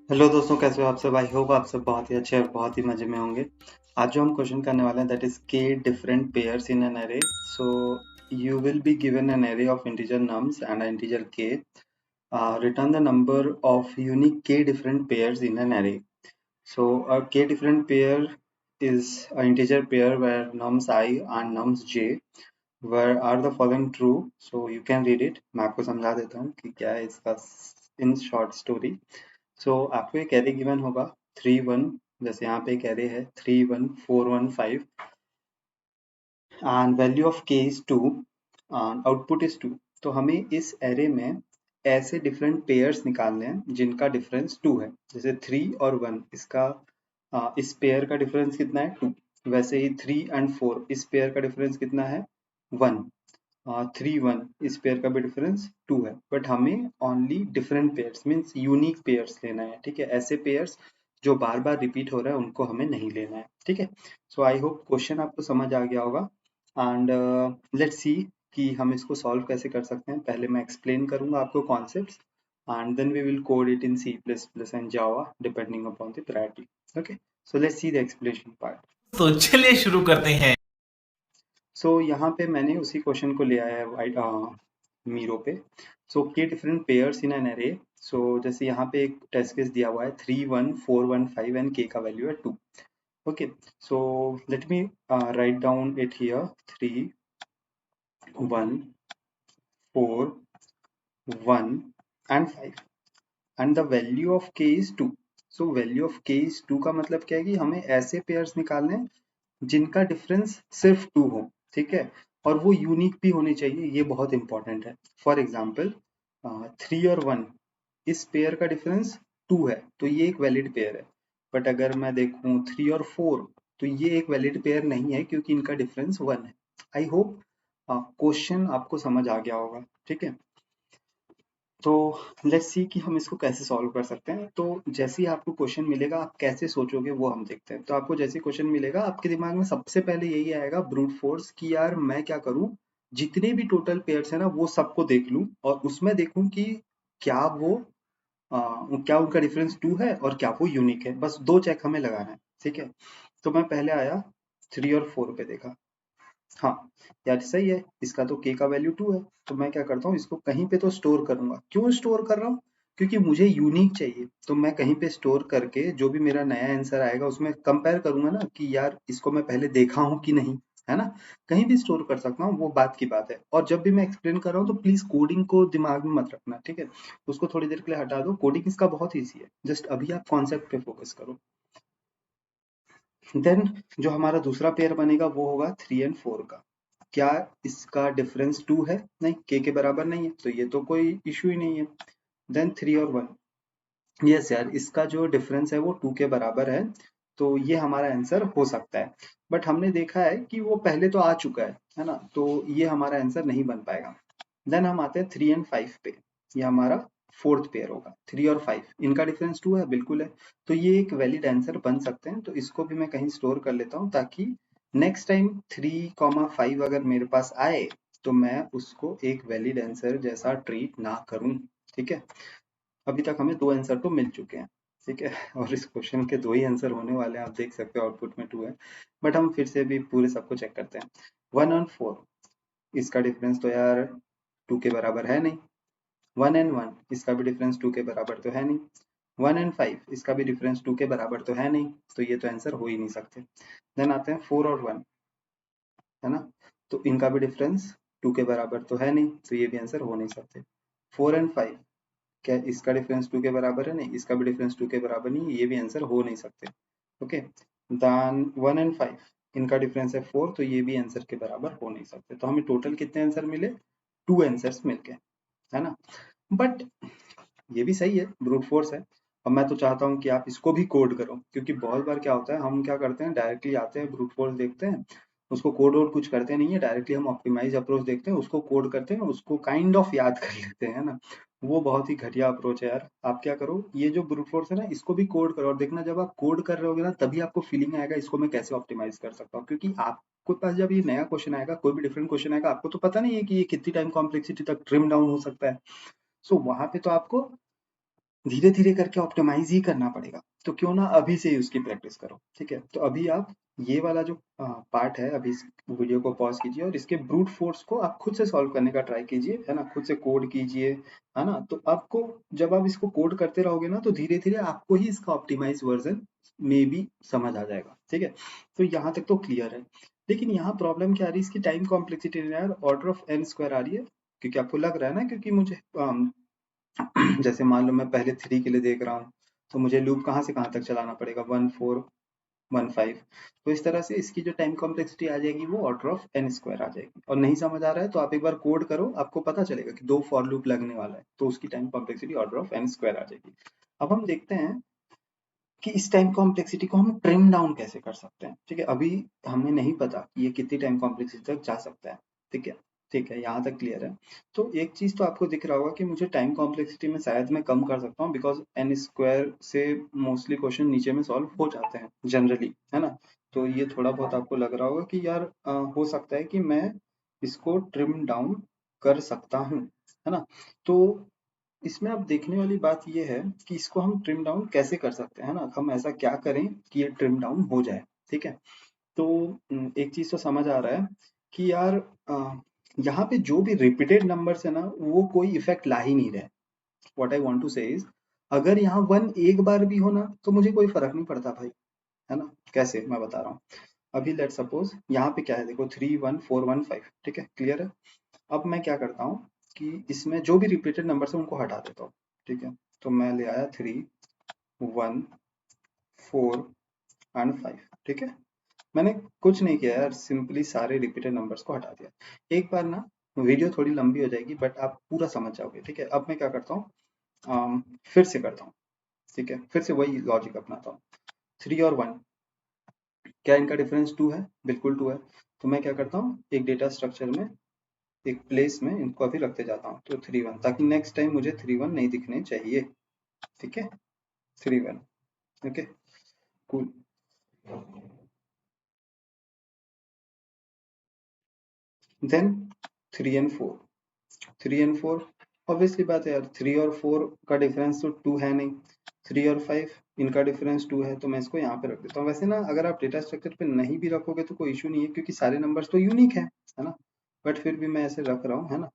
Hello दोस्तों, कैसे हो आप सब? आई होप आप सब बहुत ही अच्छे और बहुत ही मजे में होंगे। आज जो हम क्वेश्चन करने वाले हैं दैट इज के different pairs in N array. So you will be given an array of integer nums and an integer k. Return the number of unique k different pairs in an array. So a k different pair is an integer pair where nums I and nums j where are the following true. So you can read it. मैं आपको समझा देता हूँ कि क्या है इसका in short story. सो आपको एक एरे गिवन होगा 3 1, जैसे यहाँ पे एक एरे है 3 1 4 1 5 एंड वैल्यू ऑफ के इज 2 एंड आउटपुट इज 2। तो हमें इस एरे में ऐसे डिफरेंट पेयर्स निकालने हैं जिनका डिफरेंस 2 है। जैसे 3 और 1 इसका इस पेयर का डिफरेंस कितना है 2। वैसे ही 3 एंड 4 इस पेयर का डिफरेंस कितना है 1। 3 1 इस पेयर का भी डिफरेंस 2 है। बट हमें only different pairs means unique pairs लेना है। ठीक है, ऐसे पेयर्स जो बार बार रिपीट हो रहा है उनको हमें नहीं लेना है। ठीक है, सो आई होप क्वेश्चन आपको समझ आ गया होगा एंड लेट्स सी कि हम इसको सॉल्व कैसे कर सकते हैं। पहले मैं एक्सप्लेन करूंगा आपको concepts and then we will code it in C++ and Java depending upon the priority. Okay, so let's see the explanation part. तो चलिए शुरू करते हैं। सो यहाँ पे मैंने उसी क्वेश्चन को ले आया है वाइट मीरो पे। So k different pairs in an array. So जैसे यहाँ पे एक टेस्ट केस दिया हुआ है 3 1 4 1 5 एंड के का वैल्यू है 2। Okay, so let me write down it here 3 1 4 1 and 5 and the value of के इज 2। सो वैल्यू ऑफ के इज 2 का मतलब क्या है कि हमें ऐसे पेयर्स निकालने हैं जिनका डिफरेंस सिर्फ 2 हो। ठीक है, और वो यूनिक भी होने चाहिए, ये बहुत इंपॉर्टेंट है। फॉर एग्जाम्पल 3 और 1 इस पेयर का डिफरेंस 2 है तो ये एक वैलिड पेयर है। बट अगर मैं देखूं 3 और 4 तो ये एक वैलिड पेयर नहीं है क्योंकि इनका डिफरेंस 1 है। आई होप क्वेश्चन आपको समझ आ गया होगा। ठीक है, तो लेट्स सी कि हम इसको कैसे सॉल्व कर सकते हैं। तो जैसे ही आपको क्वेश्चन मिलेगा आप कैसे सोचोगे वो हम देखते हैं। तो आपको जैसे क्वेश्चन मिलेगा आपके दिमाग में सबसे पहले यही आएगा ब्रूट फोर्स कि यार मैं क्या करूं, जितने भी टोटल पेयर्स है ना वो सबको देख लूं और उसमें देखूं कि क्या वो क्या उनका डिफरेंस 2 है और क्या वो यूनिक है। बस दो चेक हमें लगाना है। ठीक है, तो मैं पहले आया 3 और 4 पे देखा। हाँ यार सही है, इसका तो k का वैल्यू 2 है। तो मैं क्या करता हूँ, इसको कहीं पे तो स्टोर करूंगा। क्यों स्टोर कर रहा हूँ? क्योंकि मुझे यूनिक चाहिए। तो मैं कहीं पे स्टोर करके जो भी मेरा नया आंसर आएगा उसमें कंपेयर करूंगा ना कि यार इसको मैं पहले देखा हूँ कि नहीं। है ना, कहीं भी स्टोर कर सकता हूँ, वो बात की बात है। और जब भी मैं एक्सप्लेन कर रहा हूँ तो प्लीज कोडिंग को दिमाग में मत रखना। ठीक है, उसको थोड़ी देर के लिए हटा दो। कोडिंग इसका बहुत ईजी है, जस्ट अभी आप कॉन्सेप्ट पे फोकस करो। देन जो हमारा दूसरा पेयर बनेगा वो होगा 3 और 4 का। क्या इसका डिफरेंस 2 है? नहीं, के बराबर नहीं है तो ये तो कोई इशू ही नहीं है। देन 3 और 1, यस यार इसका जो डिफरेंस है वो 2 के बराबर है तो ये हमारा आंसर हो सकता है। बट हमने देखा है कि वो पहले तो आ चुका है ना, तो ये हमारा आंसर नहीं बन पाएगा। देन हम आते हैं 3 और 5 पे। ये हमारा फोर्थ पेयर होगा। 3 और 5 इनका डिफरेंस 2 है, बिल्कुल है। तो ये एक वैलिड आंसर बन सकते हैं। तो इसको भी मैं कहीं स्टोर कर लेता हूँ ताकि नेक्स्ट टाइम 3 5 अगर मेरे पास आए तो मैं उसको एक वैलिड आंसर जैसा ट्रीट ना करूं। ठीक है, अभी तक हमें दो आंसर तो मिल चुके हैं। ठीक है, और इस क्वेश्चन के दो ही आंसर होने वाले हैं। आप देख सकते हो आउटपुट में 2 है। बट हम फिर से भी पूरे सबको चेक करते हैं। 1 और 4 इसका डिफरेंस तो यार 2 के बराबर है नहीं। 1 और 1 इसका भी डिफरेंस 2 के बराबर तो है नहीं। 1 और 5 इसका भी डिफरेंस 2 के बराबर तो है नहीं, तो ये तो आंसर हो ही नहीं सकते। देन आते हैं 4 और 1, है ना, तो इनका भी डिफरेंस 2 के बराबर तो है नहीं, तो ये भी आंसर हो नहीं सकते। 4 और 5, क्या इसका डिफरेंस 2 के बराबर है? नहीं, इसका भी डिफरेंस 2 के बराबर नहीं है, ये भी आंसर हो नहीं सकते। ओके, देन 1 और 5 इनका डिफरेंस है 4, तो ये भी आंसर के बराबर हो नहीं सकते। तो हमें टोटल कितने आंसर मिले? 2 आंसर्स मिल गए, है ना। बट ये भी सही है, ब्रूट फोर्स है। अब मैं तो चाहता हूँ कि आप इसको भी कोड करो, क्योंकि बहुत बार क्या होता है हम क्या करते हैं डायरेक्टली आते हैं ब्रूट फोर्स देखते हैं, उसको कोड वोड कुछ करते नहीं है, डायरेक्टली हम ऑप्टिमाइज अप्रोच देखते हैं, उसको कोड करते हैं, उसको काइंड ऑफ याद कर लेते हैं ना। वो बहुत ही घटिया अप्रोच है यार। आप क्या करो, ये जो ब्रूट फोर्स है ना इसको भी कोड करो और देखना जब आप कोड कर रहे होगे ना तभी आपको फीलिंग आएगा इसको मैं कैसे ऑप्टिमाइज कर सकता हूँ। क्योंकि आपके पास जब ये नया क्वेश्चन आएगा, कोई भी डिफरेंट क्वेश्चन आएगा, आपको तो पता नहीं है कि ये कितनी टाइम कॉम्प्लेक्सिटी तक ट्रिम डाउन हो सकता है। सो वहां पे तो आपको धीरे धीरे करके ऑप्टिमाइज ही करना पड़ेगा। तो क्यों ना अभी से ही उसकी प्रैक्टिस करो, ठीक है। तो अभी आप ये वाला जो पार्ट है, अभी इस वीडियो को पॉज कीजिए और इसके ब्रूट फोर्स को आप खुद से सॉल्व करने का ट्राई कीजिए, है ना, खुद से कोड कीजिए, है ना। तो आपको जब आप इसको कोड करते रहोगे ना, तो धीरे धीरे आपको ही इसका ऑप्टिमाइज वर्जन में भी समझ आ जाएगा, ठीक है। तो यहाँ तक तो क्लियर है। लेकिन यहाँ प्रॉब्लम क्या आ रही है, इसकी टाइम कॉम्प्लेक्सिटी यार ऑर्डर ऑफ एन स्क्वायर आ रही है, क्योंकि आपको लग रहा है ना, क्योंकि मुझे जैसे मान लो मैं पहले 3 के लिए देख रहा हूँ, तो मुझे लूप कहाँ से कहाँ तक चलाना पड़ेगा, 1 4 1 5। तो इस तरह से इसकी जो टाइम कॉम्प्लेक्सिटी आ जाएगी वो ऑर्डर ऑफ एन स्क्वायर आ जाएगी। और नहीं समझ आ रहा है तो आप एक बार कोड करो, आपको पता चलेगा कि 2 फॉर लूप लगने वाला है, तो उसकी time complexity order of n square आ जाएगी। अब हम देखते हैं कि इस टाइम कॉम्प्लेक्सिटी को हम ट्रिम डाउन कैसे कर सकते हैं, ठीक है। अभी हमें नहीं पता कि ये कितनी टाइम कॉम्प्लेक्सिटी तक जा सकता है, ठीक है। ठीक है, यहाँ तक क्लियर है। तो एक चीज तो आपको दिख रहा होगा कि मुझे टाइम कॉम्प्लेक्सिटी में शायद मैं कम कर सकता हूँ, बिकॉज एन स्क्वायर से मोस्टली क्वेश्चन नीचे में सॉल्व हो जाते हैं जनरली, है ना। तो ये थोड़ा बहुत आपको लग रहा होगा कि यार हो सकता है कि मैं इसको ट्रिम डाउन कर सकता हूँ, है ना। तो इसमें अब देखने वाली बात ये है कि इसको हम ट्रिम डाउन कैसे कर सकते हैं, ना, हम ऐसा क्या करें कि ये ट्रिम डाउन हो जाए, ठीक है। तो एक चीज तो समझ आ रहा है कि यार यहाँ पे जो भी रिपीटेड नंबर्स है ना, वो कोई इफेक्ट ला ही नहीं रहे। व्हाट आई वांट टू से इज, अगर यहाँ 1 एक बार भी हो ना, तो मुझे कोई फर्क नहीं पड़ता भाई, है ना। कैसे, मैं बता रहा हूँ। अभी लेट सपोज यहाँ पे क्या है, देखो 3 1 4 1 5, ठीक है, क्लियर है। अब मैं क्या करता हूँ कि इसमें जो भी रिपीटेड नंबर्स है उनको हटा देता हूँ, ठीक है। तो मैं ले आया 3 1 4 एंड 5, ठीक है। मैंने कुछ नहीं किया यार, सिंपली सारे रिपीटेड नंबर्स को हटा दिया। एक बार ना वीडियो थोड़ी लंबी हो जाएगी, बट आप पूरा समझ जाओगे, ठीक है। अब मैं क्या करता हूँ, फिर से करता हूँ, ठीक है, फिर से वही लॉजिक अपनाता हूँ। 3 और 1, क्या इनका डिफरेंस 2 है? बिल्कुल 2 है। तो मैं क्या करता हूँ, एक डेटा स्ट्रक्चर में, एक प्लेस में इनको अभी रखते जाता हूँ, तो 3 1, ताकि नेक्स्ट टाइम मुझे 3 1 नहीं दिखने चाहिए, ठीक है। 3 1, okay, cool. Then 3 and 4, 3 and 4, obviously बात है यार, 3 और 4 का डिफरेंस तो 2 है नहीं। 3 और 5 इनका डिफरेंस 2 है, तो मैं इसको यहाँ पे रख देता हूँ। वैसे ना अगर आप डेटा स्ट्रक्चर पे नहीं भी रखोगे तो कोई इशू नहीं है, क्योंकि सारे नंबर्स तो यूनिक है ना। बट फिर भी मैं ऐसे रख रहा हूँ, है ना।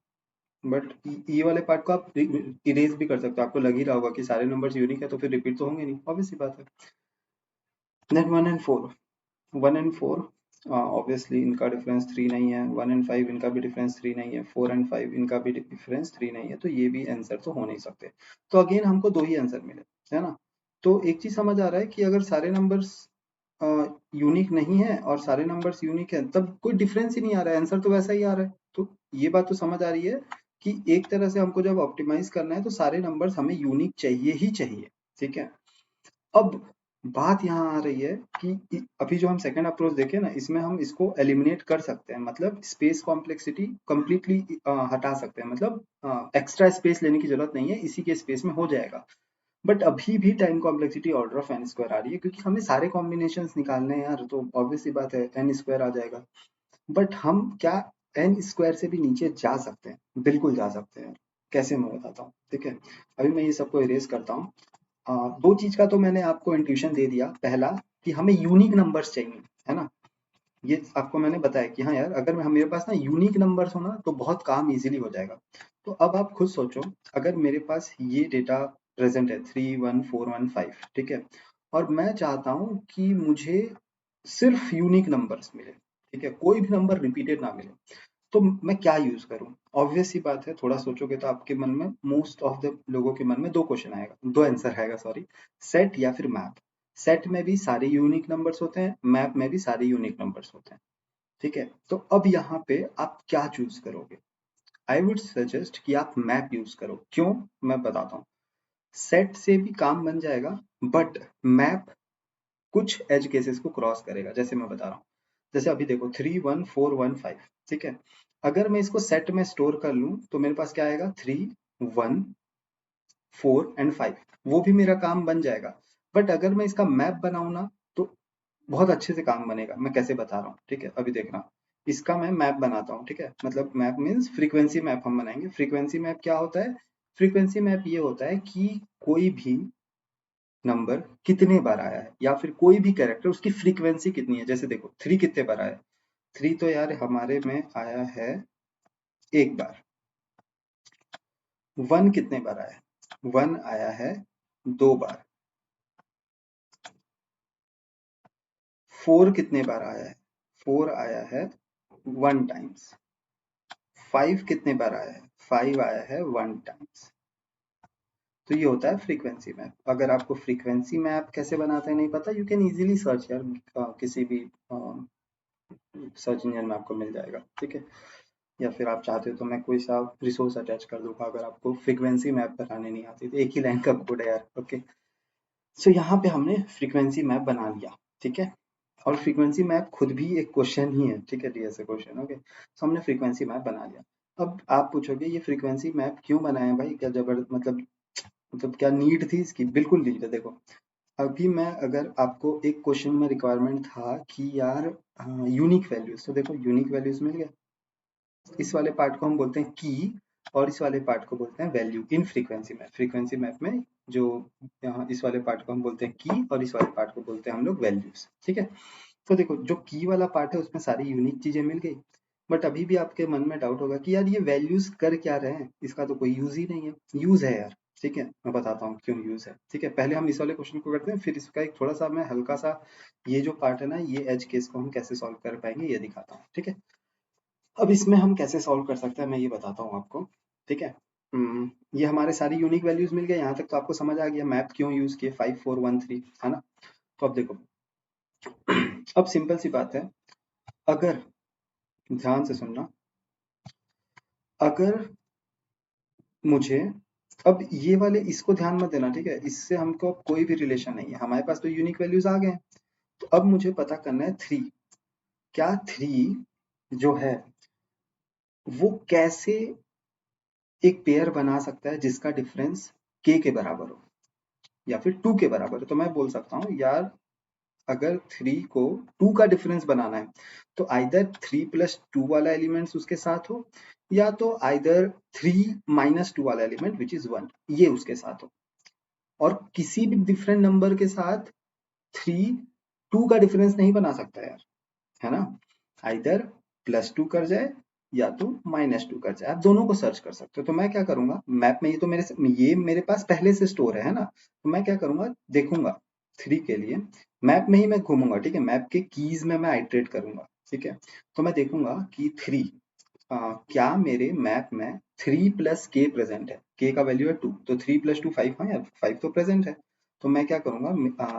बट ये वाले पार्ट को आप इरेज भी कर सकते हो, आपको लग ही रहा होगा कि सारे नंबर्स यूनिक है तो फिर रिपीट तो होंगे नहीं, ऑब्वियसली बात है। देन 1 एंड 4, 1 एंड 4, ऑब्वियसली इनका डिफरेंस 3 नहीं है। 1 एंड 5 इनका भी डिफरेंस 3 नहीं है। 4 एंड 5 इनका भी डिफरेंस 3 नहीं है, तो ये भी आंसर तो हो नहीं सकते। तो अगेन हमको दो ही आंसर मिले, है ना। तो एक चीज समझ आ रहा है कि अगर सारे नंबर्स यूनिक नहीं है और सारे नंबर्स यूनिक है, तब कोई डिफरेंस ही नहीं आ रहा है, आंसर तो वैसा ही आ रहा है। तो ये बात तो समझ आ रही है कि एक तरह से हमको जब ऑप्टिमाइज करना है तो सारे नंबर्स हमें यूनिक चाहिए ही चाहिए, ठीक है। अब बात यहाँ आ रही है कि अभी जो हम सेकंड अप्रोच देखे ना, इसमें हम इसको एलिमिनेट कर सकते हैं, मतलब स्पेस कॉम्प्लेक्सिटी कंप्लीटली हटा सकते हैं, मतलब एक्स्ट्रा स्पेस लेने की जरूरत नहीं है, इसी के स्पेस में हो जाएगा। बट अभी भी time complexity order of n square आ रही है, क्योंकि हमें सारे कॉम्बिनेशन निकालने हैं यार, तो ऑब्वियस सी बात है एन स्क्वायर आ जाएगा। बट हम क्या एन स्क्वायर से भी नीचे जा सकते हैं? बिल्कुल जा सकते हैं। कैसे, मैं बताता हूँ, ठीक है। अभी मैं ये सबको इरेज करता हूँ। दो चीज का तो मैंने आपको इंट्यूशन दे दिया। पहला कि हमें यूनिक नंबर्स चाहिए, है ना। ये आपको मैंने बताया कि हाँ यार, अगर मेरे पास ना यूनिक नंबर्स हो ना, तो बहुत काम इजीली हो जाएगा। तो अब आप खुद सोचो, अगर मेरे पास ये डेटा प्रेजेंट है 3 1 4 1 5, ठीक है, और मैं चाहता हूँ कि मुझे सिर्फ यूनिक नंबर्स मिले, ठीक है, कोई भी नंबर रिपीटेड ना मिले, तो मैं क्या यूज करूं? ऑब्वियस सी बात है, थोड़ा सोचोगे तो आपके मन में, मोस्ट ऑफ द लोगों के मन में दो क्वेश्चन आएगा, दो आंसर आएगा, सॉरी। सेट या फिर मैप। सेट में भी सारे यूनिक नंबर्स होते हैं, मैप में भी सारे यूनिक नंबर्स होते हैं, ठीक है। तो अब यहाँ पे आप क्या चूज करोगे? आई वुड सजेस्ट कि आप मैप यूज करो। क्यों? मैं बताता हूँ। सेट से भी काम बन जाएगा, बट मैप कुछ एज केसेस को क्रॉस करेगा, जैसे मैं बता रहा हूँ। जैसे अभी देखो 3 1 4 1 5, ठीक है। अगर मैं इसको सेट में स्टोर कर लूं तो मेरे पास क्या आएगा, 3 1 4 एंड 5, वो भी मेरा काम बन जाएगा। बट अगर मैं इसका मैप बनाऊं ना, तो बहुत अच्छे से काम बनेगा। मैं कैसे बता रहा हूँ, ठीक है, अभी देखना। इसका मैं मैप बनाता हूँ, ठीक है, मतलब मैप मीन्स फ्रीक्वेंसी मैप हम बनाएंगे। फ्रीक्वेंसी मैप क्या होता है? फ्रीक्वेंसी मैप ये होता है कि कोई भी नंबर कितने बार आया है या फिर कोई भी कैरेक्टर उसकी फ्रीक्वेंसी कितनी है। जैसे देखो 3 कितने बार आया है, 3 तो यार हमारे में आया है एक बार। 1 कितने बार आया है, 1 आया है 2 बार। 4 कितने बार आया है, 4 आया है 1 टाइम्स। 5 कितने बार आया है, 5 आया है 1 टाइम्स। तो ये होता है फ्रीक्वेंसी मैप। अगर आपको फ्रीक्वेंसी मैप कैसे बनाते हैं नहीं पता, यू कैन इजीली सर्च यार, किसी भी सर्च इंजन में आपको मिल जाएगा, ठीक है। या फिर आप चाहते हो तो मैं कोई सा रिसोर्स अटैच कर दूंगा अगर आपको फ्रीक्वेंसी मैप बनाने नहीं आती तो। एक ही लाइन का कोड है यार, ओके। सो यहाँ पे हमने फ्रीक्वेंसी मैप बना लिया, ठीक है। और फ्रीक्वेंसी मैप खुद भी एक क्वेश्चन ही है, ठीक है, डीएसए क्वेश्चन, ओके। सो हमने फ्रीक्वेंसी मैप बना लिया। अब आप पूछोगे ये फ्रीक्वेंसी मैप क्यों बनाया भाई, क्या जबरदस्त, मतलब क्या नीड थी इसकी? बिल्कुल नीड है। देखो अभी मैं अगर आपको एक क्वेश्चन में रिक्वायरमेंट था कि यार यूनिक वैल्यूज, तो देखो यूनिक वैल्यूज मिल गया। इस वाले पार्ट को हम बोलते हैं की और इस वाले पार्ट को बोलते हैं value in frequency map. Frequency map में जो यहाँ इस वाले पार्ट को हम बोलते हैं की और इस वाले पार्ट को बोलते हैं हम लोग वैल्यूज, ठीक है। तो देखो जो की वाला पार्ट है उसमें सारी यूनिक चीजें मिल गई। बट अभी भी आपके मन में डाउट होगा कि यार ये वैल्यूज कर क्या रहे हैं, इसका तो कोई यूज ही नहीं है। यूज है यार, ठीक है, मैं बताता हूँ क्यों यूज है, ठीक है। पहले हम इस वाले क्वेश्चन को करते हैं, फिर इसका एक थोड़ा सा मैं हल्का सा ये जो पार्ट है ना, ये एज केस को हम कैसे सॉल्व कर पाएंगे ये दिखाता हूँ, ठीक है। अब इसमें हम कैसे सॉल्व कर सकते हैं मैं ये बताता हूँ आपको, ठीक है। ये हमारे सारी यूनिक वैल्यूज मिल गए, यहाँ तक तो आपको समझ आ गया मैप क्यों यूज किए, 5413, है ना। तो अब देखो अब सिंपल सी बात है, अगर ध्यान से सुनना, अगर मुझे अब ये वाले इसको ध्यान मत देना, ठीक है, इससे हमको अब कोई भी रिलेशन नहीं है, हमारे पास तो यूनिक वैल्यूज आ गए हैं। तो अब मुझे पता करना है 3, क्या 3 जो है वो कैसे एक पेयर बना सकता है जिसका डिफरेंस k के बराबर हो या फिर 2 के बराबर हो। तो मैं बोल सकता हूँ यार अगर 3 को 2 का डिफरेंस बनाना है तो आइदर 3 प्लस 2 वाला एलिमेंट्स उसके साथ हो, या तो आइदर 3 माइनस 2 वाला एलिमेंट विच इज 1 ये उसके साथ हो। और किसी भी डिफरेंट नंबर के साथ 3 2 का डिफरेंस नहीं बना सकता यार, है ना। आइदर +2 कर जाए या तो -2 कर जाए, आप दोनों को सर्च कर सकते हो। तो मैं क्या करूंगा मैप में, ये मेरे पास पहले से स्टोर है ना। तो मैं क्या करूंगा, देखूंगा 3 के लिए मैप में ही मैं घूमूंगा, ठीक है, मैप के कीज में मैं आइटरेट करूंगा, ठीक है। तो मैं देखूंगा कि 3 क्या मेरे मैप में 3 प्लस के प्रेजेंट है, के का वैल्यू है 2, तो 3 प्लस 2 5, हाँ यार 5 तो प्रेजेंट है। तो मैं क्या करूंगा,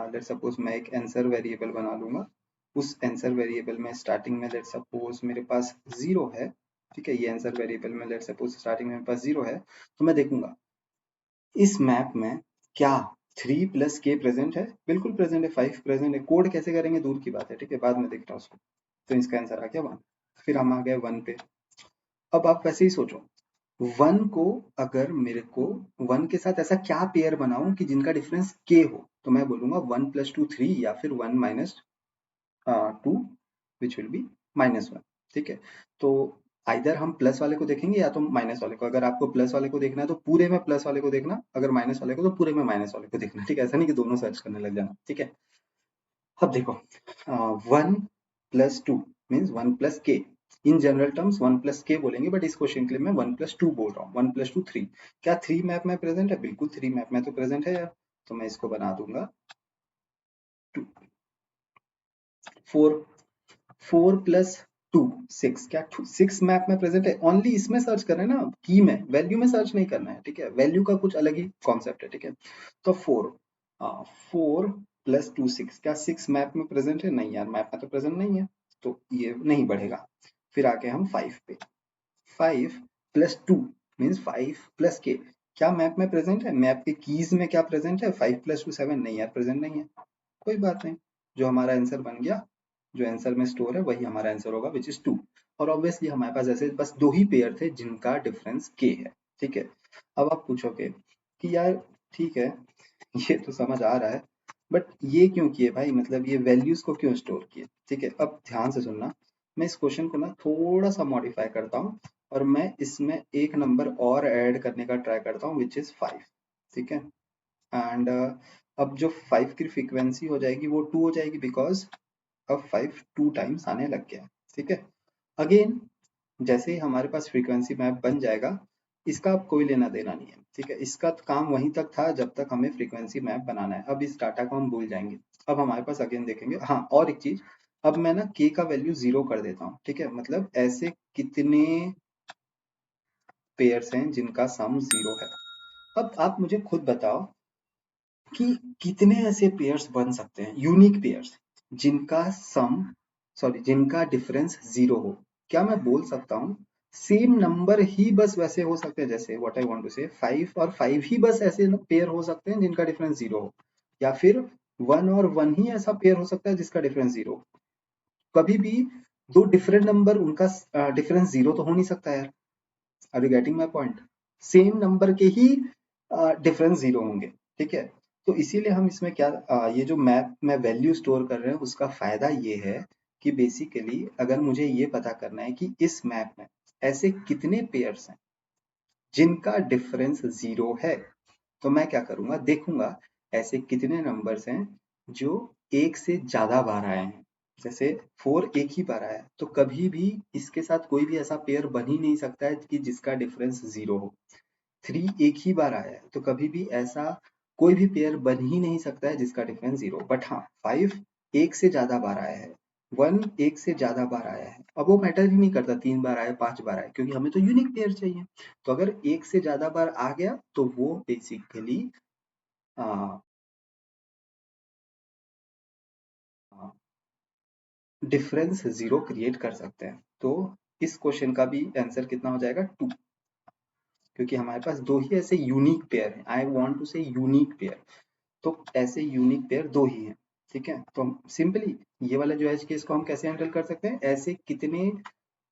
लेट सपोज मैं एक आंसर वेरिएबल बना लूंगा। उस आंसर वेरिएबल में स्टार्टिंग में लेट सपोज मेरे पास 0 है, ठीक है, ये आंसर वेरिएबल में लेट सपोज स्टार्टिंग में मेरे पास 0 है। तो मैं देखूंगा इस मैप में क्या 3 प्लस के प्रेजेंट है, बिल्कुल प्रेजेंट है, 5 प्रेजेंट है। कोड कैसे करेंगे दूर की बात है, ठीक है, बाद में देखता हूँ उसको। तो इसका आंसर आ गया 1। फिर हम आ गए 1 पे। अब आप वैसे ही सोचो 1 को, अगर मेरे को 1 के साथ ऐसा क्या पेयर बनाऊं कि जिनका डिफरेंस k हो, तो मैं बोलूंगा 1 + 2 3 या फिर 1 - 2 विच विल बी -1, ठीक है। तो आइदर हम प्लस वाले को देखेंगे या तो माइनस वाले को। अगर आपको प्लस वाले को देखना है तो पूरे में प्लस वाले को देखना, अगर माइनस वाले को तो पूरे में माइनस वाले को देखना, ठीक है, ऐसा नहीं कि दोनों सर्च करने लग जाना, ठीक है। अब देखो 1 + 2 means 1 + k। In general terms 1 + k बोलेंगे, बट इस क्वेश्चन के लिए मैं 1 + 2 बोल रहा हूँ। 1 + 2 3, क्या 3 मैप में प्रेजेंट है, बिल्कुल 3 मैप में तो प्रेजेंट है यार। तो मैं इसको बना दूंगा 2। 4, 4 + 2 6, क्या 6 मैप में प्रेजेंट है, ओनली इसमें सर्च कर रहे हैं ना, की में, वैल्यू में सर्च नहीं करना है, ठीक है, वैल्यू का कुछ अलग ही कॉन्सेप्ट है, ठीक है। तो 4, 4 + 2 6, क्या 6 मैप में प्रेजेंट है, नहीं यार मैप में तो प्रेजेंट नहीं है, तो ये नहीं बढ़ेगा। फिर आके हम 5 पे, 5 + 2 मीन्स 5 + k, क्या मैप में प्रेजेंट है, मैप के कीज में क्या प्रेजेंट है, 5 + 2 7, नहीं यार प्रेजेंट नहीं है। कोई बात नहीं, जो हमारा आंसर बन गया, जो आंसर में स्टोर है वही हमारा आंसर होगा विच इज 2। और ऑब्वियसली हमारे पास ऐसे बस 2 ही पेयर थे जिनका डिफरेंस k है, ठीक है। अब आप पूछोगे कि यार ठीक है ये तो समझ आ रहा है, बट ये क्यों किए भाई, मतलब ये वैल्यूज को क्यों स्टोर किए, ठीक है। अब ध्यान से सुनना, मैं इस क्वेश्चन को ना थोड़ा सा मॉडिफाई करता हूँ और मैं इसमें एक नंबर और ऐड करने का ट्राई करता हूँ विच इज 5, ठीक है। एंड अब जो 5 की फ्रीक्वेंसी हो जाएगी वो 2 हो जाएगी, बिकॉज अब 5 2 टाइम्स आने लग गया है। ठीक है, अगेन जैसे ही हमारे पास फ्रीक्वेंसी मैप बन जाएगा, इसका अब कोई लेना देना नहीं है। ठीक है, इसका काम वहीं तक था जब तक हमें फ्रीक्वेंसी मैप बनाना है। अब इस डाटा को हम भूल जाएंगे। अब हमारे पास अगेन देखेंगे, हाँ और एक चीज, अब मैं ना k का वैल्यू 0 कर देता हूँ। ठीक है, मतलब ऐसे कितने पेयर्स हैं जिनका सम 0 है। अब आप मुझे खुद बताओ कि कितने ऐसे पेयर्स बन सकते हैं, यूनिक पेयर्स, जिनका सम सॉरी जिनका डिफरेंस 0 हो। क्या मैं बोल सकता हूँ सेम नंबर ही बस वैसे हो सकते हैं, जैसे व्हाट आई वांट टू से 5 और 5 ही बस ऐसे पेयर हो सकते हैं जिनका डिफरेंस 0 हो, या फिर 1 और 1 ही ऐसा पेयर हो सकता है जिसका डिफरेंस 0 हो। कभी भी दो डिफरेंट नंबर उनका डिफरेंस 0 तो हो नहीं सकता यार। Are you getting my point? Same number के ही डिफरेंस 0 होंगे। ठीक है, तो इसीलिए हम इसमें क्या ये जो मैप में वैल्यू स्टोर कर रहे हैं उसका फायदा ये है कि बेसिकली अगर मुझे ये पता करना है कि इस मैप में ऐसे कितने पेयर्स हैं जिनका डिफरेंस 0 है, तो मैं क्या करूंगा, देखूंगा ऐसे कितने नंबर्स हैं जो एक से ज्यादा बार आए हैं। जैसे 4 एक ही बार आया है, तो कभी भी इसके साथ कोई भी ऐसा पेयर बन ही नहीं सकता है कि जिसका डिफरेंस 0 हो। 3 एक ही बार आया है, तो कभी भी ऐसा कोई भी पेयर बन ही नहीं सकता है जिसका डिफरेंस 0। बट हाँ 5 एक से ज्यादा बार आया है, 1 एक से ज्यादा बार आया है। अब वो मैटर ही नहीं करता 3 बार आया 5 बार आया, क्योंकि हमें तो यूनिक पेयर चाहिए। तो अगर एक से ज्यादा बार आ गया तो वो बेसिकली डिफरेंस 0 क्रिएट कर सकते हैं। तो इस क्वेश्चन का भी आंसर कितना हो जाएगा, 2, क्योंकि हमारे पास दो ही ऐसे यूनिक पेयर हैं। आई वांट टू से यूनिक पेयर, तो ऐसे यूनिक पेयर दो ही हैं। ठीक है, तो हम सिंपली ये वाला जो एज केस को हम कैसे हैंडल कर सकते हैं, ऐसे कितने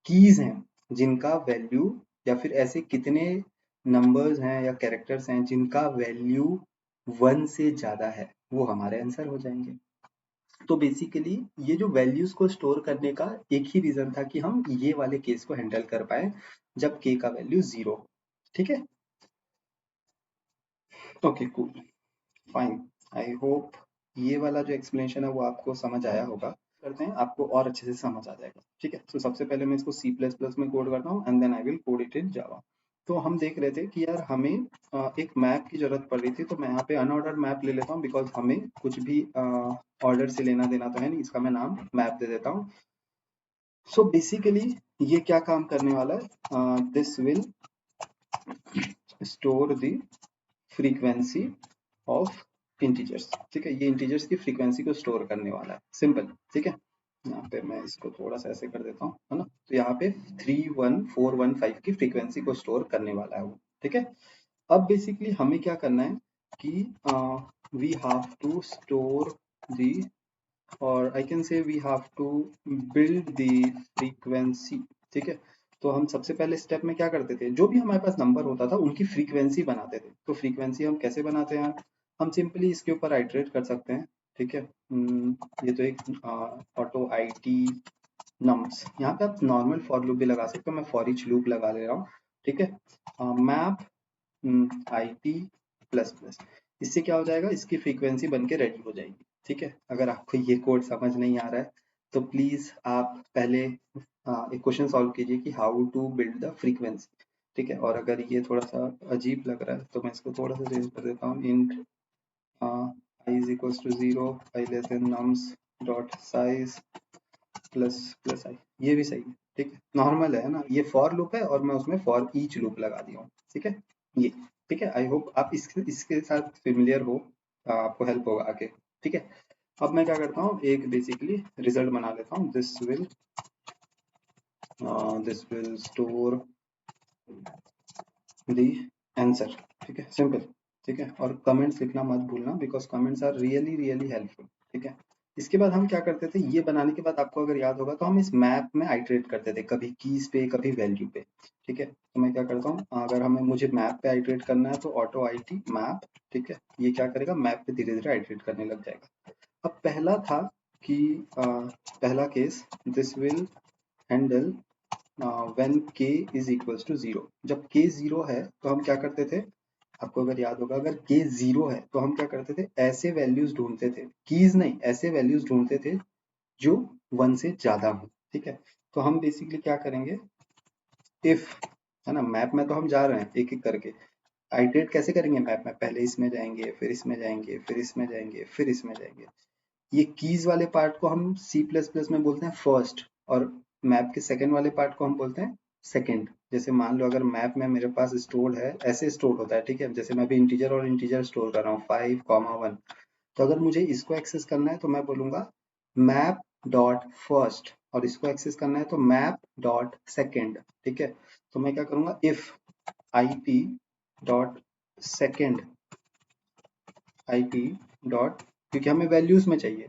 कीज हैं जिनका वैल्यू, या फिर ऐसे कितने नंबर्स हैं या कैरेक्टर्स हैं जिनका वैल्यू 1 से ज्यादा है, वो हमारे आंसर हो जाएंगे। तो बेसिकली ये जो वैल्यूज को स्टोर करने का एक ही रीजन था कि हम ये वाले केस को हैंडल कर पाए जब k का वैल्यू 0। ठीक है, okay cool, fine. I hope ये वाला जो एक्सप्लेनेशन है वो आपको समझ आया होगा। करते हैं, आपको और अच्छे से समझ आ जाएगा। ठीक है, तो सबसे पहले मैं इसको C++ में कोड करता हूँ and then I will code it in Java. तो हम देख रहे थे कि यार हमें एक मैप की जरूरत पड़ रही थी, तो मैं यहाँ पे अनऑर्डर्ड मैप ले लेता हूँ, बिकॉज हमें कुछ भी ऑर्डर से लेना देना तो है नहीं। इसका मैं नाम मैप दे देता हूँ। सो बेसिकली ये क्या काम करने वाला है, this will store the frequency of integers. ठीक है, ये इंटीजर्स की फ्रीक्वेंसी को स्टोर करने वाला है, सिंपल। ठीक है, यहाँ पे मैं इसको थोड़ा सा ऐसे कर देता हूँ, है ना। तो यहाँ पे 31415 की फ्रीक्वेंसी को स्टोर करने वाला है वो। ठीक है, अब बेसिकली हमें क्या करना है कि we have to store the, और I can say we have to build the frequency. ठीक है, तो हम सबसे पहले स्टेप में क्या करते थे, जो भी हमारे पास नंबर होता था उनकी फ्रीक्वेंसी बनाते थे। तो फ्रीक्वेंसी हम कैसे बनाते हैं, हम सिंपली इसके ऊपर आइटरेट कर सकते हैं। ठीक है, ये तो एक ऑटो आई टी नम्स, यहाँ पे आप नॉर्मल फॉर लूप भी लगा सकते हो, मैं फॉर ईच लूप लगा ले रहा हूँ। ठीक है, map I T plus plus, इससे क्या हो जाएगा, इसकी फ्रीक्वेंसी बन के रेडी हो जाएगी। ठीक है, अगर आपको ये कोड समझ नहीं आ रहा है तो प्लीज आप पहले एक क्वेश्चन सॉल्व कीजिए कि how to build the frequency. ठीक है, और अगर ये थोड़ा सा अजीब लग रहा है तो मैं इसको थोड़ा सा चेंज कर देता हूँ, int i is equals to 0, i less than nums dot size plus plus i, ये भी सही है। ठीक है, नॉर्मल है ना, ये फॉर लूप है और मैं उसमें फॉर ईच लूप लगा दिया हूँ। ठीक है, ये ठीक है, आई होप आप इसके साथ फेमिलियर हो, आपको हेल्प होगा आगे। ठीक है, अब मैं क्या करता हूँ, एक बेसिकली रिजल्ट बना लेता हूँ, this will store the answer. ठीक है, सिंपल। ठीक है, और कमेंट्स लिखना मत भूलना, because comments are really really helpful. ठीक है, इसके बाद हम क्या करते थे, ये बनाने के बाद आपको अगर याद होगा तो हम इस मैप में आइटरेट करते थे, कभी कीज पे कभी वैल्यू पे। ठीक है, तो मैं क्या करता हूँ, अगर हमें मुझे मैप पे आइटरेट करना है तो ऑटो आई टी मैप। ठीक है, ये क्या करेगा, मैप पे धीरे धीरे आइटरेट करने लग जाएगा। अब पहला था कि पहला case, this will handle when k is equals to 0। जब k 0 है तो हम क्या करते थे, आपको अगर याद होगा, अगर k 0 है तो हम क्या करते थे, ऐसे वैल्यूज ढूंढते थे, कीज नहीं, ऐसे वैल्यूज ढूंढते थे जो 1 से ज्यादा हो। ठीक है, तो हम बेसिकली क्या करेंगे, इफ, है ना, मैप में तो हम जा रहे हैं एक एक करके, आइटरेट कैसे करेंगे मैप में, पहले इसमें जाएंगे, फिर इसमें जाएंगे, फिर इसमें जाएंगे, फिर इसमें जाएंगे। ये कीज वाले पार्ट को हम सी प्लस प्लस में बोलते हैं फर्स्ट, और मैप के सेकंड वाले पार्ट को हम बोलते हैं सेकंड। जैसे मान लो अगर मैप में मेरे पास स्टोर है, ऐसे स्टोर होता है, ठीक है, जैसे मैं अभी इंटीजर और इंटीजर स्टोर कर रहा हूँ 5, 1, तो अगर मुझे इसको एक्सेस करना है तो मैं बोलूंगा मैप डॉट फर्स्ट, और इसको एक्सेस करना है तो मैप डॉट सेकेंड। ठीक है, तो मैं क्या करूंगा, if IP dot second, IP dot, क्योंकि हमें वैल्यूज में चाहिए,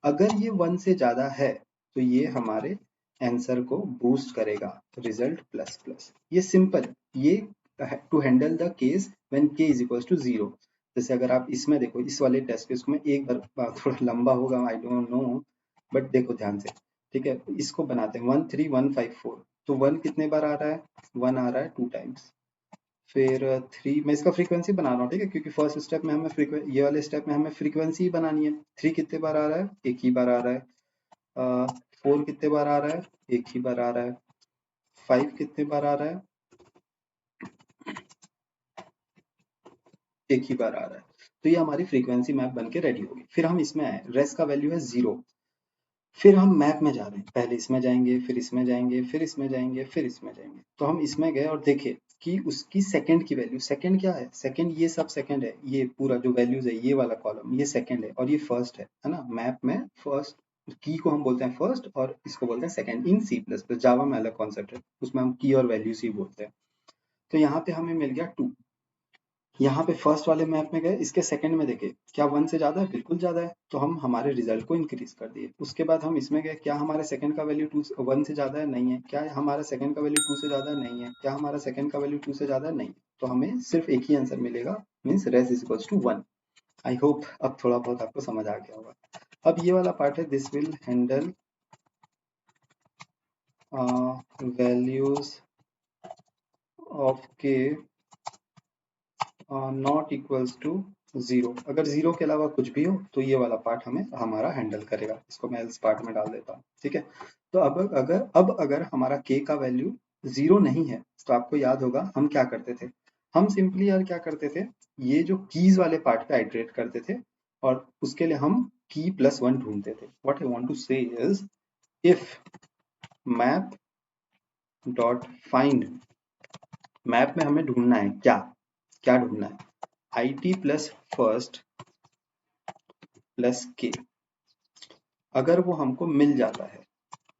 अगर ये 1 से ज्यादा है तो ये हमारे आंसर को बूस्ट करेगा, रिजल्ट प्लस प्लस। ये सिंपल, ये to handle the case when k is equals to 0। जैसे अगर आप इसमें देखो, इस वाले टेस्ट केस को मैं एक बार, थोड़ा लंबा होगा आई डोंट नो, बट देखो ध्यान से। ठीक है, इसको बनाते हैं 1 3 1 5 4, तो 1 कितने बार आ रहा है, 1 आ रहा है 2 टाइम्स। फिर 3, मैं इसका फ्रीक्वेंसी बना रहा हूँ, ठीक है, क्योंकि फर्स्ट स्टेप में हमें ये वाले स्टेप में हमें फ्रीक्वेंसी ही बनानी है। 3 कितने बार आ रहा है, एक ही बार आ रहा है। 4 कितने बार आ रहा है, एक ही बार आ रहा है। 5 कितने बार आ रहा है, एक ही बार आ रहा है। तो ये हमारी फ्रीक्वेंसी मैप बन के रेडी होगी। फिर हम इसमें आए, रेस का वैल्यू है 0। फिर हम मैप में जा रहे हैं, पहले इसमें जाएंगे, फिर इसमें जाएंगे, फिर इसमें जाएंगे, फिर इसमें जाएंगे। तो हम इसमें गए और देखे कि उसकी सेकंड की वैल्यू, सेकंड क्या है, सेकंड ये सब सेकंड है, ये पूरा जो वैल्यूज है ये वाला कॉलम ये सेकंड है, और ये फर्स्ट है ना। मैप में फर्स्ट की को हम बोलते हैं फर्स्ट, और इसको बोलते हैं सेकंड। इन सी प्लस प्लस, जावा में अलग कॉन्सेप्ट है, उसमें हम की और वैल्यूज ही बोलते हैं। तो यहाँ पे हमें मिल गया 2। यहाँ पे फर्स्ट वाले मैप में गए, इसके सेकंड में देखे क्या 1 से ज्यादा है, बिल्कुल ज्यादा है, तो हम हमारे रिजल्ट को इंक्रीज कर दिए। उसके बाद हम इसमें गए, क्या हमारे सेकंड का वैल्यू 1 से ज्यादा है, नहीं है। क्या हमारा सेकंड का वैल्यू 2 से ज्यादा है, नहीं है। क्या हमारा सेकंड का वैल्यू 2 से ज्यादा है, नहीं है। तो हमें सिर्फ एक ही आंसर मिलेगा, means res is equals to 1। I hope अब थोड़ा बहुत आपको समझ आ गया होगा। अब ये वाला पार्ट है, this will handle values of के नॉट इक्वल्स टू 0। अगर 0 के अलावा कुछ भी हो तो ये वाला पार्ट हमें हमारा हैंडल करेगा। इसको मैं इस पार्ट में डाल देता हूँ, ठीक है। तो अब अगर हमारा k का वैल्यू 0 नहीं है तो आपको याद होगा हम क्या करते थे, हम सिंपली यार क्या करते थे, ये जो कीज वाले पार्ट पे आइटरेट करते थे, और उसके लिए हम की प्लस 1 ढूंढते थे। व्हाट आई वांट टू से is, if map dot find, map में हमें ढूंढना है क्या, क्या ढूंढना है, IT प्लस फर्स्ट प्लस के। अगर वो हमको मिल जाता है,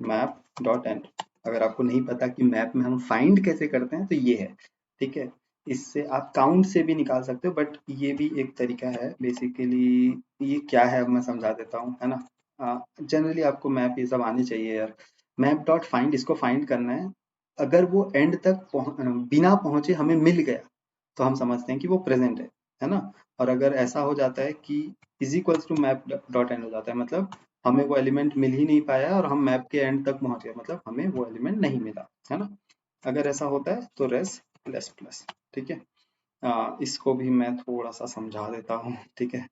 मैप डॉट एंड, अगर आपको नहीं पता कि मैप में हम फाइंड कैसे करते हैं तो ये है, ठीक है। इससे आप काउंट से भी निकाल सकते हो, बट ये भी एक तरीका है बेसिकली। ये क्या है अब मैं समझा देता हूँ, है ना। जनरली आपको मैप ये सब आनी चाहिए यार। मैप डॉट फाइंड, इसको फाइंड करना है। अगर वो एंड तक बिना पहुंचे हमें मिल गया तो हम समझते हैं कि वो प्रेजेंट है ना। और अगर ऐसा हो जाता है कि is equals to map dot end हो जाता है, मतलब हमें वो एलिमेंट मिल ही नहीं पाया और हम मैप के एंड तक पहुंच गए, मतलब हमें वो एलिमेंट नहीं मिला, है ना। अगर ऐसा होता है तो रेस प्लस प्लस, ठीक है। इसको भी मैं थोड़ा सा समझा देता हूँ, ठीक है।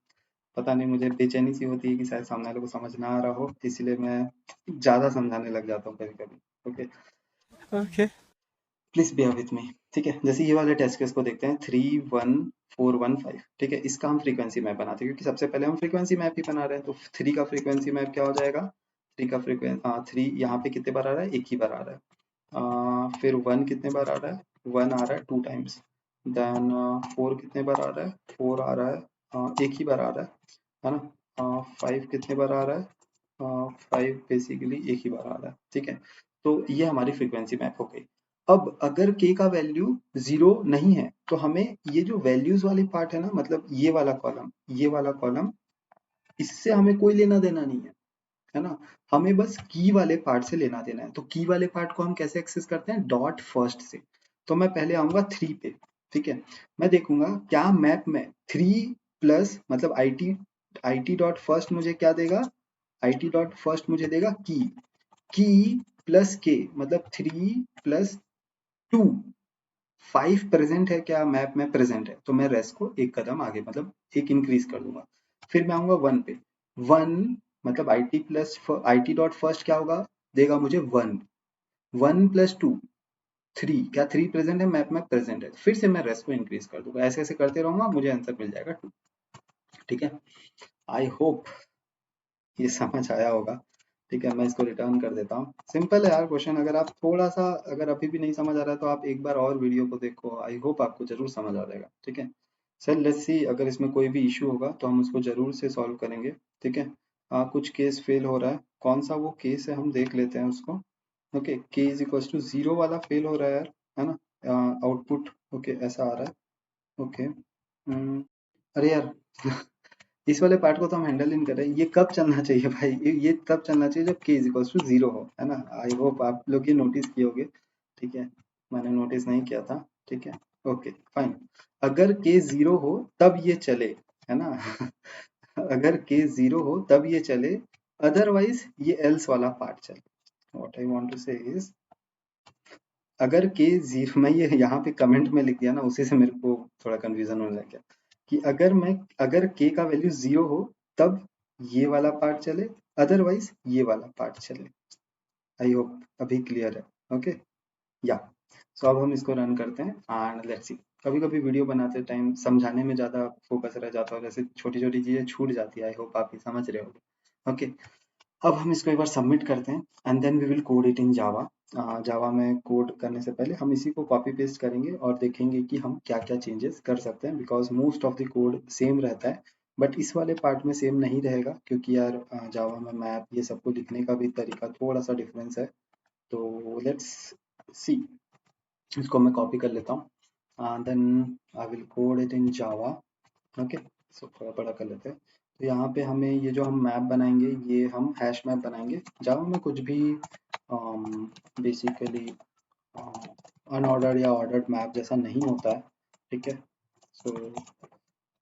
पता नहीं, मुझे बेचैनी सी होती है कि शायद सामने वाले को समझ ना आ रहा हो, इसलिए मैं ज्यादा समझाने लग जाता हूँ कभी कभी। Okay, okay. Please bear with me, ठीक है। जैसे ये वाले टेस्ट केस को देखते हैं, 3 1 4 1 5, ठीक है। इसका हम फ्रीक्वेंसी मैप बनाते हैं, क्योंकि सबसे पहले हम फ्रीक्वेंसी मैप ही बना रहे हैं। तो 3 का फ्रीक्वेंसी मैप क्या हो जाएगा, 3 का फ्रीक्वेंसी 3 यहाँ पे कितने बार आ रहा है, एक ही बार आ रहा है। फिर 1 कितने बार आ रहा है, 1 आ रहा है 2 टाइम्स। देन 4 कितने बार आ रहा है, 4 आ रहा है, एक ही बार आ रहा है ना। 5 कितने बार आ रहा है, 5 बेसिकली एक ही बार आ रहा है, ठीक है। तो ये हमारी फ्रीक्वेंसी मैप हो गई। अब अगर k का वैल्यू 0 नहीं है तो हमें ये जो वैल्यूज वाली पार्ट है ना, मतलब ये वाला कॉलम, ये वाला कॉलम, इससे हमें कोई लेना देना नहीं है ना। हमें बस की वाले पार्ट से लेना देना है। तो की वाले पार्ट को हम कैसे एक्सेस करते हैं, डॉट फर्स्ट से। तो मैं पहले आऊंगा 3 पे, ठीक है। मैं देखूंगा क्या मैप में 3 प्लस, मतलब IT डॉट फर्स्ट मुझे क्या देगा, IT डॉट फर्स्ट मुझे देगा की प्लस के, मतलब 3 प्लस 2 5 प्रेजेंट है क्या मैप में? प्रेजेंट है, तो मैं रेस को एक कदम आगे मतलब एक इंक्रीज कर दूंगा। फिर मैं आऊंगा 1 पे। 1 मतलब IT plus IT dot first क्या होगा, देगा मुझे 1। 1 प्लस 2 3, क्या 3 प्रेजेंट है मैप में? प्रेजेंट है। फिर से मैं रेस को इंक्रीज कर दूंगा, ऐसे ऐसे करते रहूंगा, मुझे आंसर मिल जाएगा 2। ठीक है, आई होप ये समझ आया होगा। ठीक है, मैं इसको रिटर्न कर देता हूँ। सिंपल है यार क्वेश्चन, अगर आप थोड़ा सा अगर अभी भी नहीं समझ आ रहा है तो आप एक बार और वीडियो को देखो, आई होप आपको जरूर समझ आ जाएगा। ठीक है, सर लेट्स सी अगर इसमें कोई भी इश्यू होगा तो हम उसको जरूर से सॉल्व करेंगे। ठीक है, कुछ केस फेल हो रहा है, कौन सा वो केस है हम देख लेते हैं उसको। ओके, के इज इक्वल टू 0 वाला फेल हो रहा है यार, है ना? आउटपुट ओके ऐसा आ रहा है। ओके, अरे यार इस वाले पार्ट को तो हम हैंडल नहीं कर रहे। ये कब चलना चाहिए भाई? ये तब चलना चाहिए जब k इज इक्वल टू 0 हो, है ना? आई होप आप लोग ये नोटिस किए होंगे। ठीक है, मैंने नोटिस नहीं किया था। ठीक है, ओके फाइन। अगर k 0 हो तब ये चले, है ना? अगर k 0 हो तब ये चले, अदरवाइज ये एल्स वाला पार्ट चले। व्हाट आई वांट टू से इज, अगर के जीरो, मैं ये यहाँ पे कमेंट में लिख दिया ना, उसी से मेरे को थोड़ा कंफ्यूजन होने लग गया कि अगर के का वैल्यू 0 हो तब ये वाला पार्ट चले, अदरवाइज ये वाला पार्ट चले। आई होप अभी क्लियर है। ओके या, सो अब हम इसको रन करते हैं एंड लेट्स सी। कभी कभी वीडियो बनाते टाइम समझाने में ज्यादा फोकस रह जाता है, जैसे छोटी छोटी चीजें छूट जाती है। आई होप आप ये समझ रहे होगे। ओके, अब हम इसको एक बार सबमिट करते हैं and then we will code it in Java. Java में कोड करने से पहले हम इसी को कॉपी पेस्ट करेंगे और देखेंगे कि हम क्या क्या चेंजेस कर सकते हैं, because most of the code same रहता है। बट इस वाले पार्ट में सेम नहीं रहेगा, क्योंकि यार जावा में मैप ये सबको लिखने का भी तरीका थोड़ा सा डिफरेंस है। तो लेट्स सी, इसको मैं कॉपी कर लेता हूँ then I will code it in Java. Okay, so थोड़ा बड़ा कर लेते हैं। तो यहाँ पे हमें ये जो हम मैप बनाएंगे ये हम हैश मैप बनाएंगे। जावा में कुछ भी बेसिकली अनऑर्डर्ड या ऑर्डर्ड मैप जैसा नहीं होता है। ठीक है, सो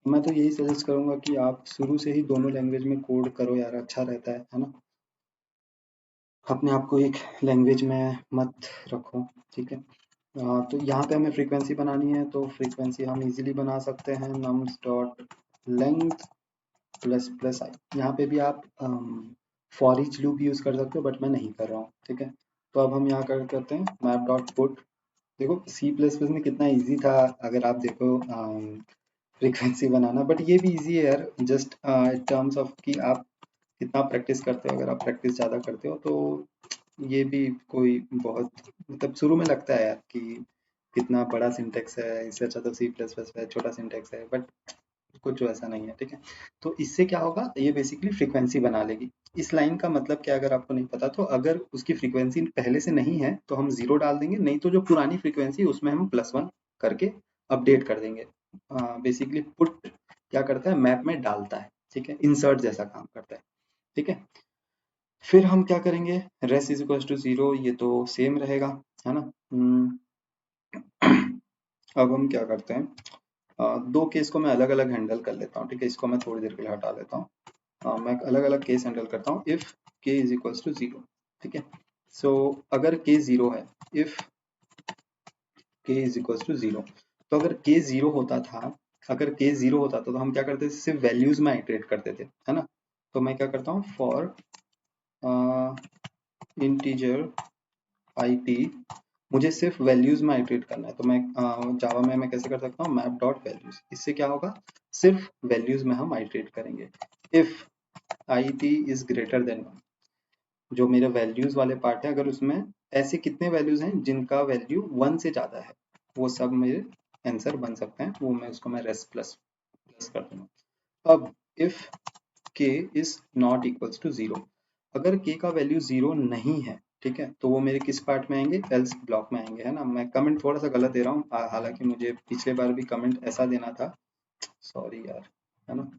मैं तो यही सजेस्ट करूँगा कि आप शुरू से ही दोनों लैंग्वेज में कोड करो यार, अच्छा रहता है ना? अपने आप को एक लैंग्वेज में मत रखो। ठीक है, तो यहाँ पे हमें फ्रीक्वेंसी बनानी है, तो फ्रीक्वेंसी हम इजीली बना सकते हैं nums dot length plus plus i. यहाँ पे भी आप फॉर ईच लूप यूज कर सकते हो, बट मैं नहीं कर रहा हूँ। ठीक है, तो अब हम यहाँ कर करते हैं मैप डॉट पुट। देखो सी प्लस प्लस में कितना इजी था, अगर आप देखो फ्रीक्वेंसी बनाना, बट ये भी इजी है यार, जस्ट इन टर्म्स ऑफ कि आप कितना प्रैक्टिस करते हो। अगर आप प्रैक्टिस ज़्यादा करते हो तो ये भी कोई बहुत मतलब शुरू में लगता है यार कि कितना बड़ा सिंटेक्स है, इससे अच्छा तो सी प्लस प्लस है, छोटा सिंटेक्स है, बट कुछ जो ऐसा नहीं है। ठीक है, तो इससे क्या होगा, ये बेसिकली फ्रीक्वेंसी बना लेगी। इस लाइन का मतलब क्या, अगर आपको नहीं पता तो, अगर उसकी फ्रीक्वेंसी पहले से नहीं है तो हम 0 डाल देंगे, नहीं तो जो पुरानी फ्रीक्वेंसी उसमें हम +1 करके अपडेट कर देंगे। बेसिकली पुट क्या करता है, मैप में डालता है। ठीक है, इंसर्ट जैसा काम करता है। ठीक है, फिर हम क्या करेंगे, रेस इज इक्वल टू 0, ये तो सेम रहेगा, है ना? अब हम क्या करते हैं, दो केस को मैं अलग अलग हैंडल कर लेता हूँ। ठीक है, इसको मैं थोड़ी देर के लिए हटा लेता हूँ। मैं अलग अलग केस हैंडल करता हूँ। इफ के इज इक्वल टू 0, ठीक है, सो अगर के 0 है, इफ के इज इक्वल टू 0, तो अगर के 0 होता था, अगर के 0 होता था तो हम क्या करते थे, सिर्फ वैल्यूज में आइटरेट करते थे, है ना? तो मैं क्या करता हूँ, फॉर इंटीजर IT, मुझे सिर्फ वैल्यूज में आइटरेट करना है, तो मैं जावा में मैं कैसे कर सकता हूँ, मैप डॉट वैल्यूज। इससे क्या होगा, सिर्फ वैल्यूज में हम आइटरेट करेंगे। If IT is greater than 1, जो मेरे वैल्यूज वाले पार्ट है, अगर उसमें ऐसे कितने वैल्यूज हैं जिनका वैल्यू 1 से ज्यादा है, वो सब मेरे आंसर बन सकते हैं, वो मैं उसको मैं रेस प्लस प्लस कर दूंगा। अब इफ के इज नॉट इक्वल्स टू 0, अगर के का वैल्यू 0 नहीं है, ठीक है, तो वो मेरे किस पार्ट में आएंगे, एल्स ब्लॉक में आएंगे, है ना? मैं कमेंट थोड़ा सा गलत दे रहा हूँ, हालांकि मुझे पिछले बार भी कमेंट ऐसा देना था, सॉरी यार, है ना?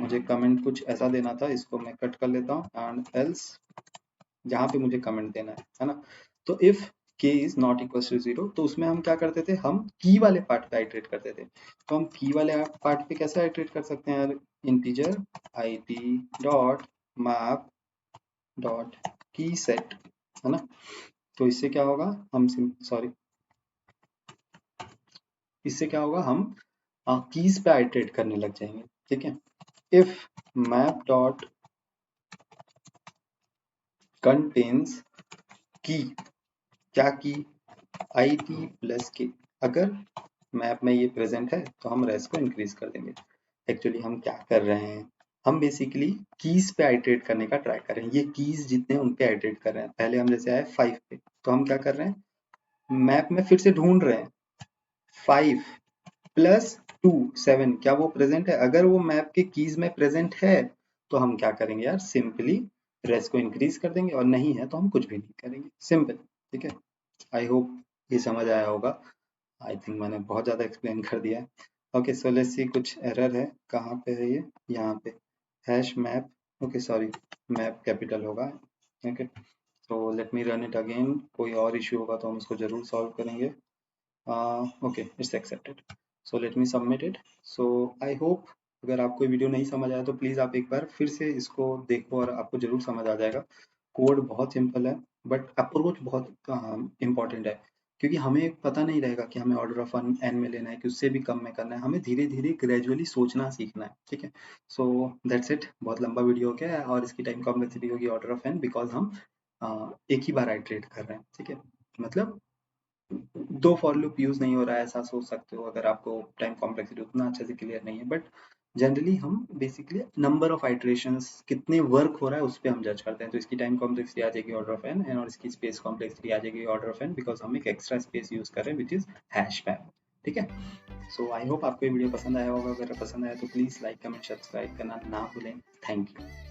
मुझे कमेंट कुछ ऐसा देना था, इसको मैं कट कर लेता हूँ एंड एल्स, जहाँ पे मुझे कमेंट देना है ना? तो इफ के इज नॉट इक्वल टू 0, तो उसमें हम क्या करते थे, हम की वाले पार्ट पे आइटरेट करते थे। तो हम की वाले पार्ट पे कैसे आइटरेट कर सकते हैं यार, integer IT dot map dot की सेट, है ना? तो इससे क्या होगा, हम सॉरी इससे क्या होगा, हम कीज पे आइटरेट करने लग जाएंगे, ठीक है। इफ मैप डॉट कंटेन्स की, क्या की, id प्लस के, अगर मैप में ये प्रेजेंट है तो हम रेस को इंक्रीज कर देंगे। एक्चुअली हम क्या कर रहे हैं, हम बेसिकली कीज पे आइटरेट करने का ट्राई कर रहे हैं। ये कीज जितने उन पे आइटरेट कर रहे हैं। पहले हम जैसे आए 5 पे, तो हम क्या कर रहे हैं, मैप में फिर से ढूंढ रहे हैं 5 प्लस 2 7, क्या वो प्रेजेंट है। अगर वो मैप के कीज में प्रेजेंट है तो हम क्या करेंगे यार, सिंपली रेस को इंक्रीज कर देंगे, और नहीं है तो हम कुछ भी नहीं करेंगे, सिंपल, ठीक है। आई होप ये समझ आया होगा। आई थिंक मैंने बहुत ज़्यादा एक्सप्लेन कर दिया है। ओके, सो लेट्स सी, कुछ एरर है, कहाँ पे है ये, यहाँ पे, hash map, okay sorry, map capital होगा, okay. So let me run it again, कोई और इश्यू होगा तो हम उसको जरूर सॉल्व करेंगे। Okay, it's accepted, so let me submit it. So I hope अगर आपको ये वीडियो नहीं समझ आया तो प्लीज़ आप एक बार फिर से इसको देखो और आपको जरूर समझ आ जाएगा। कोड बहुत सिंपल है बट अप्रोच बहुत इम्पॉर्टेंट है, क्योंकि हमें पता नहीं रहेगा कि हमें ऑर्डर ऑफ एन में लेना है कि उससे भी कम में करना है। हमें धीरे धीरे ग्रेजुअली सोचना सीखना है, ठीक है। सो दैट्स इट, बहुत लंबा वीडियो हो गया है और इसकी टाइम कॉम्प्लेक्सिटी होगी ऑर्डर ऑफ एन, बिकॉज हम एक ही बार आइटरेट कर रहे हैं, ठीक है। मतलब 2 फॉर लूप यूज नहीं हो रहा है, ऐसा सोच सकते हो अगर आपको टाइम कॉम्प्लेक्सिटी उतना अच्छे से क्लियर नहीं है। बट जनरली हम बेसिकली नंबर ऑफ आइटरेशंस, कितने वर्क हो रहा है उस पे हम जज करते हैं। तो इसकी टाइम कॉम्प्लेक्सिटी आ जाएगी ऑर्डर ऑफ एन, और इसकी स्पेस कॉम्प्लेक्सिटी आ जाएगी ऑर्डर ऑफ एन, बिकॉज हम एक एक्स्ट्रा स्पेस यूज कर रहे हैं विच इज हैश मैप, ठीक है। सो आई होप आपको ये वीडियो पसंद आया होगा। अगर पसंद आया तो प्लीज लाइक कमेंट सब्सक्राइब करना ना भूलें। Thank you.